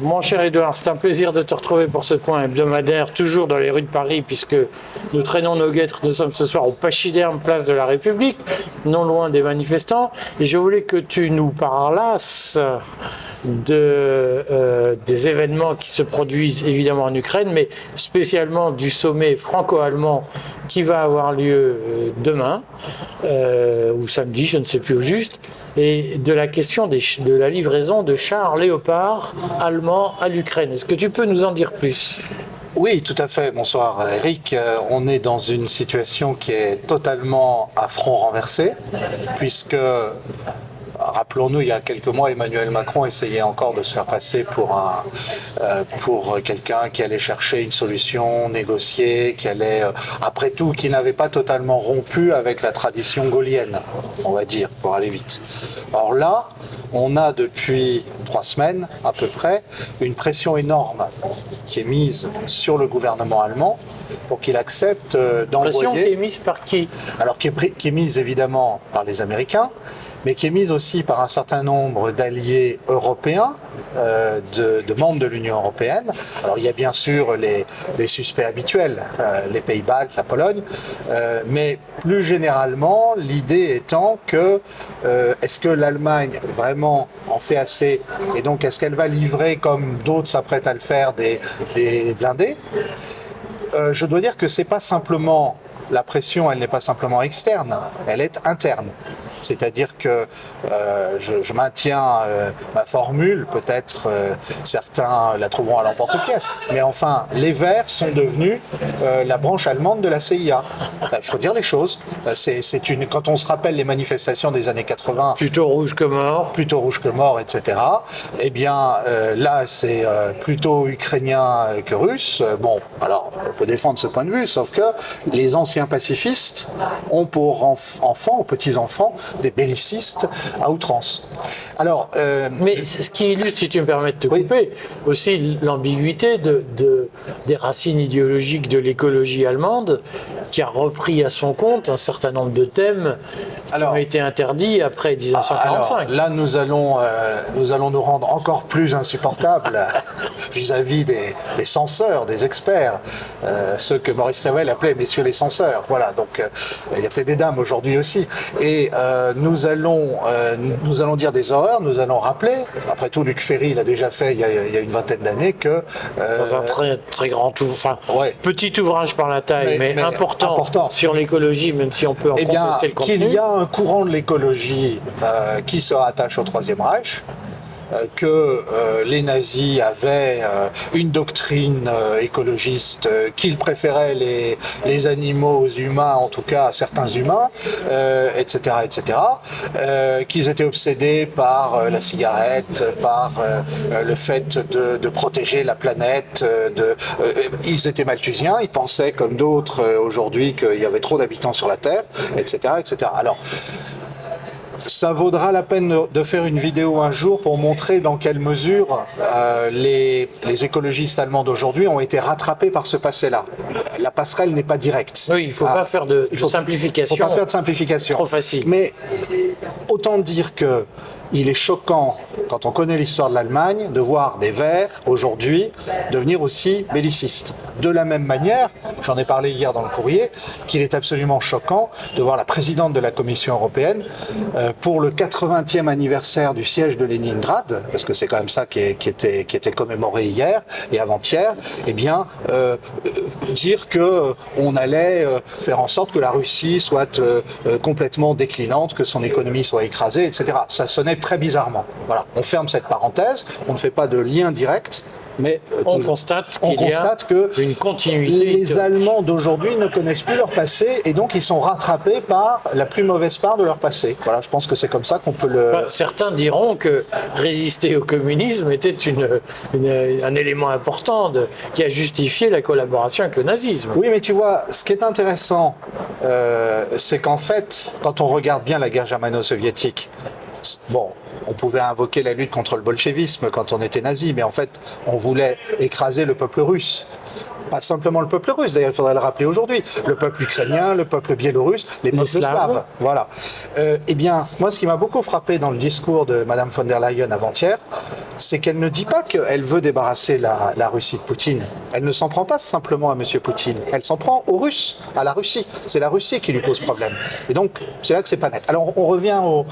Mon cher Édouard, c'est un plaisir de te retrouver pour ce point hebdomadaire, toujours dans les rues de Paris, puisque nous traînons nos guêtres. Nous sommes ce soir au Pachyderme, place de la République, non loin des manifestants. Et je voulais que tu nous parlasses des événements qui se produisent évidemment en Ukraine, mais spécialement du sommet franco-allemand qui va avoir lieu demain, ou samedi, je ne sais plus au juste, et de la question de la livraison de chars Léopard allemands à l'Ukraine. Est-ce que tu peux nous en dire plus ? Oui, tout à fait. Bonsoir Eric. On est dans une situation qui est totalement à front renversé, puisque, rappelons-nous, il y a quelques mois, Emmanuel Macron essayait encore de se faire passer pour quelqu'un qui allait chercher une solution, négocier, qui allait, après tout, qui n'avait pas totalement rompu avec la tradition gaullienne, on va dire, pour aller vite. Or là, on a depuis 3 semaines à peu près une pression énorme qui est mise sur le gouvernement allemand pour qu'il accepte d'envoyer... Pression qui est mise par qui ? Alors qui est mise évidemment par les Américains, mais qui est mise aussi par un certain nombre d'alliés européens, de membres de l'Union européenne. Alors il y a bien sûr les suspects habituels, les pays baltes, la Pologne, mais plus généralement, l'idée étant que est-ce que l'Allemagne vraiment en fait assez, et donc est-ce qu'elle va livrer, comme d'autres s'apprêtent à le faire, des blindés ? Je dois dire que c'est pas simplement la pression, elle n'est pas simplement externe, elle est interne. C'est-à-dire que je maintiens ma formule, peut-être certains la trouveront à l'emporte-pièce, mais enfin, les Verts sont devenus la branche allemande de la CIA. Il faut dire les choses. Quand on se rappelle les manifestations des années 80... Plutôt rouge que mort. Plutôt rouge que mort, etc. Eh bien, là, c'est plutôt ukrainien que russe. Bon, alors, on peut défendre ce point de vue, sauf que les anciens pacifistes ont pour enfants, ou petits-enfants, des bellicistes à outrance. Alors, mais ce qui illustre, si tu me permets de te couper, aussi l'ambiguïté des racines idéologiques de l'écologie allemande, qui a repris à son compte un certain nombre de thèmes qui ont été interdits après 1945. Alors, là, nous allons nous rendre encore plus insupportables vis-à-vis des censeurs, des experts, ceux que Maurice Revel appelait messieurs les censeurs. Voilà, donc il y a peut-être des dames aujourd'hui aussi. Et nous allons dire des horreurs, nous allons rappeler, après tout Luc Ferry l'a déjà fait il y a une vingtaine d'années, que... dans un très grand petit ouvrage par la taille, mais important sur l'écologie, même si on peut en contester le contenu. Qu'il y a un courant de l'écologie qui se rattache au Troisième Reich, que les nazis avaient une doctrine écologiste, qu'ils préféraient les animaux aux humains, en tout cas à certains humains, etc., qu'ils étaient obsédés par la cigarette, par le fait de protéger la planète. Ils étaient malthusiens, ils pensaient comme d'autres aujourd'hui qu'il y avait trop d'habitants sur la Terre, etc., etc. Alors, ça vaudra la peine de faire une vidéo un jour pour montrer dans quelle mesure les écologistes allemands d'aujourd'hui ont été rattrapés par ce passé-là. La passerelle n'est pas directe. Oui, il ne faut pas faire de simplification. Il ne faut pas faire de simplification. Trop facile. Mais autant dire que il est choquant, quand on connaît l'histoire de l'Allemagne, de voir des Verts, aujourd'hui, devenir aussi bellicistes. De la même manière, j'en ai parlé hier dans le courrier, qu'il est absolument choquant de voir la présidente de la Commission européenne, pour le 80e anniversaire du siège de Leningrad, parce que c'est quand même ça qui était commémoré hier et avant-hier, eh bien, dire qu'on allait faire en sorte que la Russie soit complètement déclinante, que son économie soit écrasée, etc. Ça sonnait très bizarrement. Voilà, on ferme cette parenthèse, on ne fait pas de lien direct, mais on constate que une continuité. Les Allemands d'aujourd'hui ne connaissent plus leur passé et donc ils sont rattrapés par la plus mauvaise part de leur passé. Voilà, je pense que c'est comme ça qu'on peut le... Certains diront que résister au communisme était un élément important qui a justifié la collaboration avec le nazisme. Oui, mais tu vois, ce qui est intéressant, c'est qu'en fait, quand on regarde bien la guerre germano-soviétique, bon, on pouvait invoquer la lutte contre le bolchevisme quand on était nazi, mais en fait, on voulait écraser le peuple russe. Pas simplement le peuple russe, d'ailleurs il faudrait le rappeler aujourd'hui, le peuple ukrainien, le peuple biélorusse, les peuples slaves. Voilà. Eh bien, moi ce qui m'a beaucoup frappé dans le discours de Madame von der Leyen avant-hier, c'est qu'elle ne dit pas qu'elle veut débarrasser la Russie de Poutine. Elle ne s'en prend pas simplement à M. Poutine. Elle s'en prend aux Russes, à la Russie. C'est la Russie qui lui pose problème. Et donc, c'est là que c'est pas net. Alors, on revient aux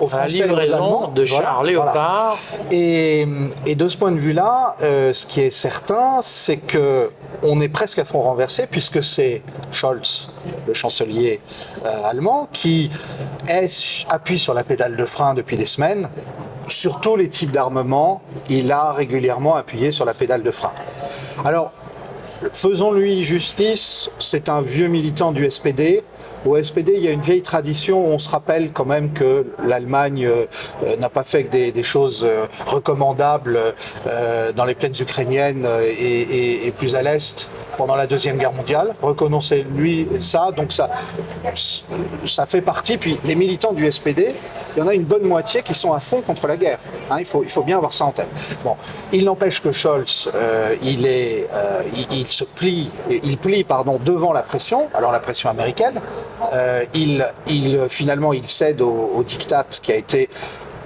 Français. La livraison de chars Léopard. Et de ce point de vue-là, ce qui est certain, c'est que on est presque à front renversé, puisque c'est Scholz, le chancelier allemand, qui appuie sur la pédale de frein depuis des semaines. Sur tous les types d'armements, il a régulièrement appuyé sur la pédale de frein. Alors, faisons-lui justice, c'est un vieux militant du SPD. Au SPD, il y a une vieille tradition, on se rappelle quand même que l'Allemagne n'a pas fait que des choses recommandables dans les plaines ukrainiennes et plus à l'Est pendant la Deuxième Guerre mondiale. Reconnaissez-lui ça, donc ça fait partie. Puis les militants du SPD, il y en a une bonne moitié qui sont à fond contre la guerre. Hein, il faut bien avoir ça en tête. Bon, il n'empêche que Scholz, il plie devant la pression, alors la pression américaine. Finalement, il cède au diktat qui a été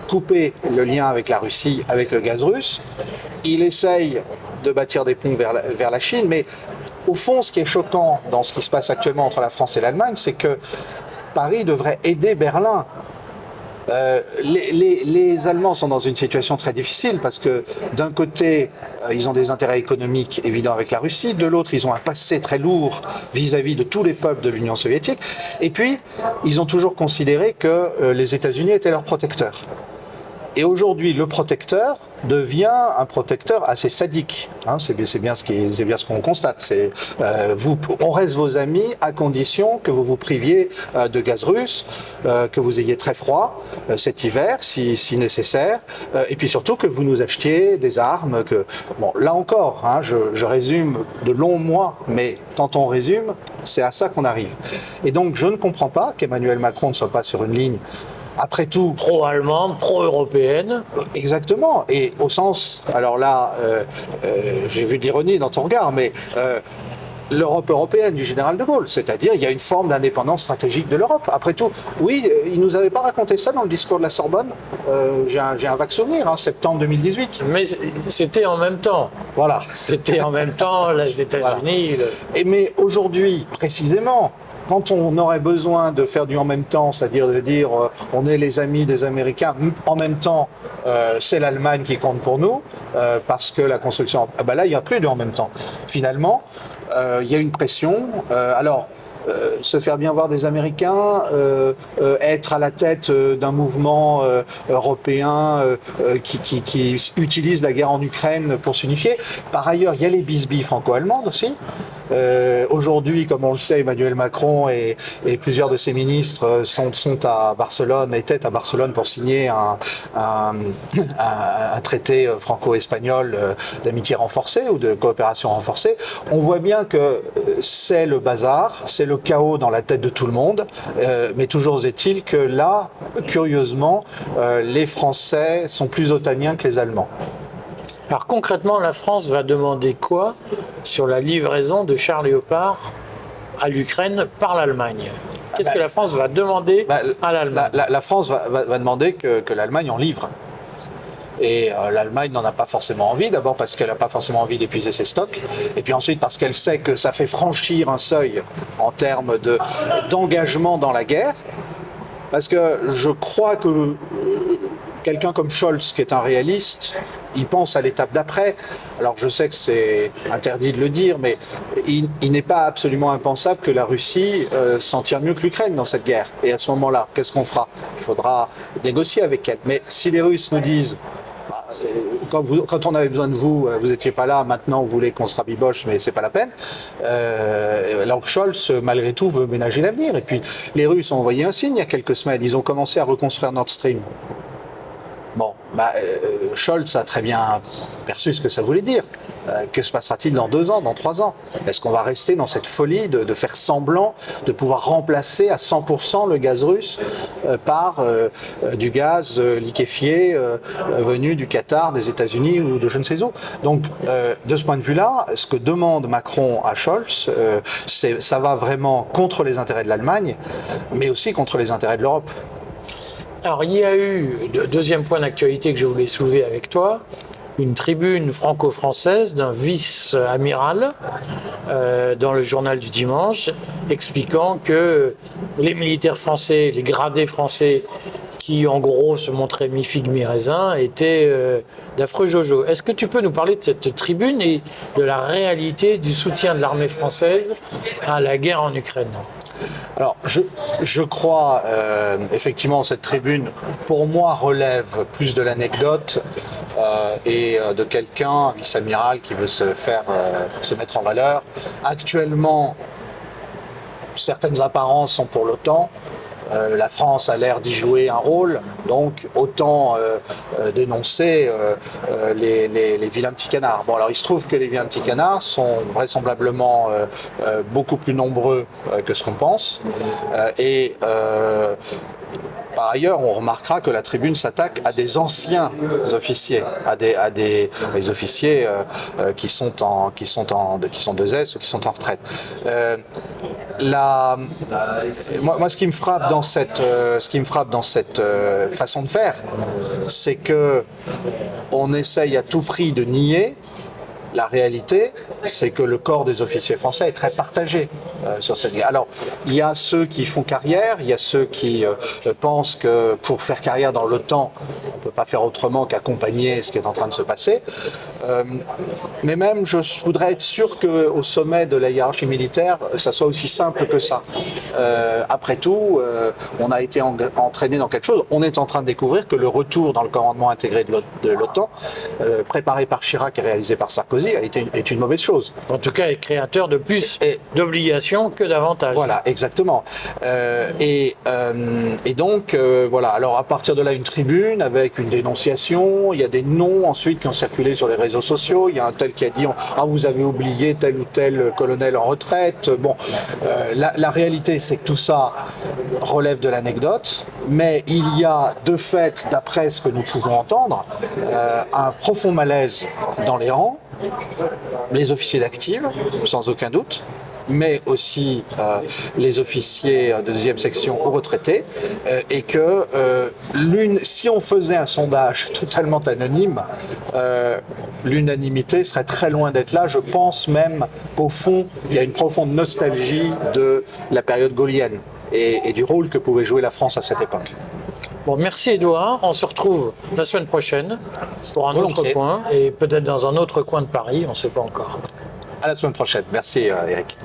couper le lien avec la Russie, avec le gaz russe. Il essaye de bâtir des ponts vers la Chine, mais au fond, ce qui est choquant dans ce qui se passe actuellement entre la France et l'Allemagne, c'est que Paris devrait aider Berlin. Les Allemands sont dans une situation très difficile parce que d'un côté, ils ont des intérêts économiques évidents avec la Russie, de l'autre, ils ont un passé très lourd vis-à-vis de tous les peuples de l'Union soviétique, et puis, ils ont toujours considéré que les États-Unis étaient leurs protecteurs. Et aujourd'hui, le protecteur devient un protecteur assez sadique. Hein, c'est bien ce qu'on constate. On reste vos amis à condition que vous vous priviez de gaz russe, que vous ayez très froid cet hiver, si nécessaire, et puis surtout que vous nous achetiez des armes. Bon, là encore, hein, je résume de longs mois, mais quand on résume, c'est à ça qu'on arrive. Et donc, je ne comprends pas qu'Emmanuel Macron ne soit pas sur une ligne. Après tout, pro-allemande, pro-européenne. Exactement. Et au sens, alors là, j'ai vu de l'ironie dans ton regard, mais l'Europe européenne du général de Gaulle, c'est-à-dire il y a une forme d'indépendance stratégique de l'Europe. Après tout, oui, il nous avait pas raconté ça dans le discours de la Sorbonne. J'ai un vague souvenir, hein, septembre 2018. Mais c'était en même temps. Voilà. C'était en même temps les États-Unis. Voilà. Mais aujourd'hui, précisément, quand on aurait besoin de faire du en même temps, c'est-à-dire de dire on est les amis des Américains, en même temps c'est l'Allemagne qui compte pour nous, parce que la construction... là, il n'y a plus de en même temps. Finalement, il y a une pression. Se faire bien voir des Américains, être à la tête d'un mouvement européen qui utilise la guerre en Ukraine pour s'unifier. Par ailleurs, il y a les bisbilles franco-allemandes aussi. Aujourd'hui, comme on le sait, Emmanuel Macron et plusieurs de ses ministres étaient à Barcelone pour signer un traité franco-espagnol d'amitié renforcée ou de coopération renforcée. On voit bien que c'est le bazar, c'est le chaos dans la tête de tout le monde, mais toujours est-il que là, curieusement, les Français sont plus otaniens que les Allemands. Alors concrètement, la France va demander quoi sur la livraison de chars Léopard à l'Ukraine par l'Allemagne? Qu'est-ce que la France va demander à l'Allemagne? La France va demander que l'Allemagne en livre. Et l'Allemagne n'en a pas forcément envie, d'abord parce qu'elle n'a pas forcément envie d'épuiser ses stocks, et puis ensuite parce qu'elle sait que ça fait franchir un seuil en termes d'engagement dans la guerre, parce que je crois que quelqu'un comme Scholz, qui est un réaliste, il pense à l'étape d'après. Alors je sais que c'est interdit de le dire, mais il n'est pas absolument impensable que la Russie s'en tire mieux que l'Ukraine dans cette guerre. Et à ce moment-là, qu'est-ce qu'on fera? Il faudra négocier avec elle. Mais si les Russes nous disent quand on avait besoin de vous, vous n'étiez pas là, maintenant vous voulez qu'on se rabiboche, mais c'est pas la peine. Alors Scholz, malgré tout, veut ménager l'avenir. Et puis les Russes ont envoyé un signe il y a quelques semaines, ils ont commencé à reconstruire Nord Stream. Bon, Scholz a très bien perçu ce que ça voulait dire. Que se passera-t-il dans 2 ans, dans 3 ans? Est-ce qu'on va rester dans cette folie de faire semblant de pouvoir remplacer à 100% le gaz russe par du gaz liquéfié venu du Qatar, des États-Unis ou de je ne sais où? Donc, de ce point de vue-là, ce que demande Macron à Scholz, ça va vraiment contre les intérêts de l'Allemagne, mais aussi contre les intérêts de l'Europe. Alors, il y a eu, deuxième point d'actualité que je voulais soulever avec toi, une tribune franco-française d'un vice-amiral dans le journal du dimanche, expliquant que les militaires français, les gradés français, qui en gros se montraient mi-figue mi-raisin, étaient d'affreux jojo. Est-ce que tu peux nous parler de cette tribune et de la réalité du soutien de l'armée française à la guerre en Ukraine? Alors, je crois, effectivement, cette tribune, pour moi, relève plus de l'anecdote et de quelqu'un, un vice-amiral, qui veut se mettre en valeur. Actuellement, certaines apparences sont pour l'OTAN. La France a l'air d'y jouer un rôle, donc autant dénoncer les vilains petits canards. Bon, alors il se trouve que les vilains petits canards sont vraisemblablement beaucoup plus nombreux que ce qu'on pense, et par ailleurs, on remarquera que la tribune s'attaque à des anciens officiers, à des officiers qui sont 2S ou qui sont en retraite. Moi, ce qui me frappe dans cette façon de faire, c'est que on essaye à tout prix de nier. La réalité, c'est que le corps des officiers français est très partagé sur cette guerre. Alors, il y a ceux qui font carrière, il y a ceux qui pensent que pour faire carrière dans l'OTAN, on ne peut pas faire autrement qu'accompagner ce qui est en train de se passer. Mais même, je voudrais être sûr qu'au sommet de la hiérarchie militaire, ça soit aussi simple que ça. Après tout, on a été entraîné dans quelque chose. On est en train de découvrir que le retour dans le commandement intégré de l'OTAN, préparé par Chirac et réalisé par Sarkozy, est une mauvaise chose. En tout cas, est créateur de plus d'obligations que d'avantages. Voilà, exactement. Et donc, voilà. Alors, à partir de là, une tribune avec une dénonciation. Il y a des noms ensuite qui ont circulé sur les réseaux sociaux. Il y a un tel qui a dit vous avez oublié tel ou tel colonel en retraite. Bon, la réalité, c'est que tout ça relève de l'anecdote, mais il y a de fait, d'après ce que nous pouvons entendre, un profond malaise dans les rangs. Les officiers d'active, sans aucun doute, mais aussi les officiers de deuxième section aux retraités, et que si on faisait un sondage totalement anonyme, l'unanimité serait très loin d'être là. Je pense même qu'au fond, il y a une profonde nostalgie de la période gaullienne et du rôle que pouvait jouer la France à cette époque. Bon, merci Édouard. On se retrouve la semaine prochaine pour un autre point et peut-être dans un autre coin de Paris, on ne sait pas encore. À la semaine prochaine. Merci Eric.